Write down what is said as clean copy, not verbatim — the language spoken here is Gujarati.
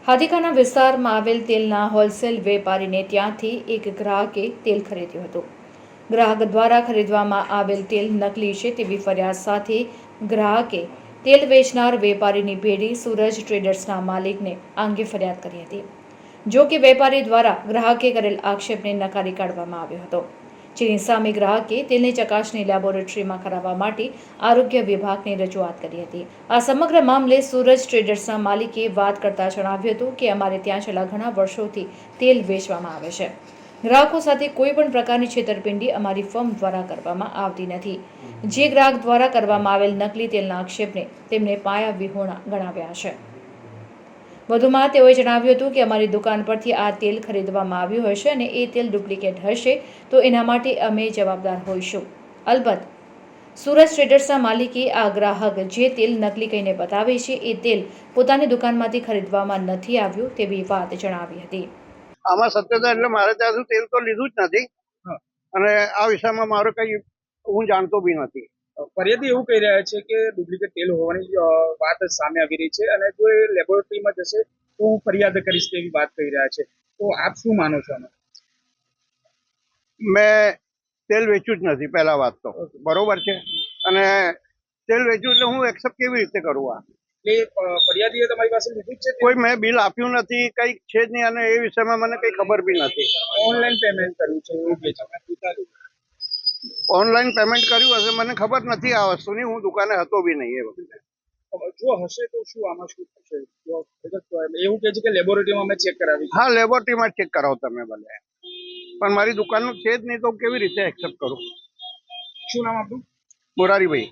હાથીખાના વિસ્તારમાં આવેલ તેલના હોલસેલ વેપારીને ત્યાંથી એક ગ્રાહકે તેલ ખરીદ્યું હતું. ગ્રાહક દ્વારા ખરીદવામાં આવેલ તેલ નકલી છે તેવી ફરિયાદ સાથે ગ્રાહકે તેલ વેચનાર વેપારીની પેઢી સૂરજ ટ્રેડર્સના માલિકને આ અંગે ફરિયાદ કરી હતી. જો કે વેપારી દ્વારા ગ્રાહકે કરેલ આક્ષેપને નકારી કાઢવામાં આવ્યો હતો, જેની સામે ગ્રાહકે તેલની ચકાસણી લેબોરેટરીમાં કરાવવા માટે આરોગ્ય વિભાગને રજૂઆત કરી હતી. આ સમગ્ર મામલે સૂરજ ટ્રેડર્સના માલિકે વાત કરતા જણાવ્યું હતું કે અમારે ત્યાં છેલ્લા ઘણા વર્ષોથી તેલ વેચવામાં આવે છે. ગ્રાહકો સાથે કોઈ પણ પ્રકારની છેતરપિંડી અમારી ફર્મ દ્વારા કરવામાં આવતી નથી. જે ગ્રાહક દ્વારા કરવામાં આવેલ નકલી તેલના આક્ષેપને તેમને પાયા વિહોણા ગણાવ્યા છે. વધુમાં તેઓએ જણાવ્યું હતું કે અમારી દુકાન પરથી આ તેલ ખરીદવામાં આવ્યું હશે અને એ તેલ ડુપ્લિકેટ હશે તો એના માટે અમે જવાબદાર હોઈશું. અલબત્ત સૂરજ ટ્રેડર્સના માલિકે આ ગ્રાહક જે તેલ નકલી કહીને બતાવે છે એ તેલ પોતાની દુકાનમાંથી ખરીદવામાં નથી આવ્યું તેવી વાત જણાવી હતી. આમાં સત્યતા એટલે મારે ત્યાં સુધી તેલ તો લીધું જ નથી અને આ વિષયમાં મારો કઈ હું જાણતો બી નથી. ફરિયાદી એવું કહી રહ્યા છે કે ડુપ્લિકેટ તેલ હોવાની વાત સામે આવી રહી છે અને જો એ લેબોરેટરીમાં જશે તો હું ફરિયાદ કરીશ તેવી વાત કહી રહ્યા છે. તો આપ શું માનો છો? મેં તેલ વેચ્યું જ નથી પહેલા વાત તો, બરોબર છે, અને તેલ વેચ્યું એટલે હું એક્સેપ્ટ કેવી રીતે કરું? આ ફરિયાદીએ તમારી પાસે લીધું છે? કોઈ મેં બિલ આપ્યું નથી, કઈ છે જ નહીં, અને એ વિષયમાં મને કઈ ખબર બી નથી. ઓનલાઈન પેમેન્ટ કર્યું છે એવું કે છે? ઓનલાઈન પેમેન્ટ કર્યું હશે, મને ખબર નથી આ વસ્તુની, હું દુકાને હતો બી નહીં એ વખતે. જો હશે તો શું આમાં શું થશે? એવું કહે છે કે લેબોરેટરીમાં અમે ચેક કરાવી. હા, લેબોરેટરીમાં ચેક કરાવો તમે ભલે, પણ મારી દુકાનનું છે જ નહીં તો કેવી રીતે એક્સેપ્ટ કરું? શું નામ આપણું? મોરારીભાઈ.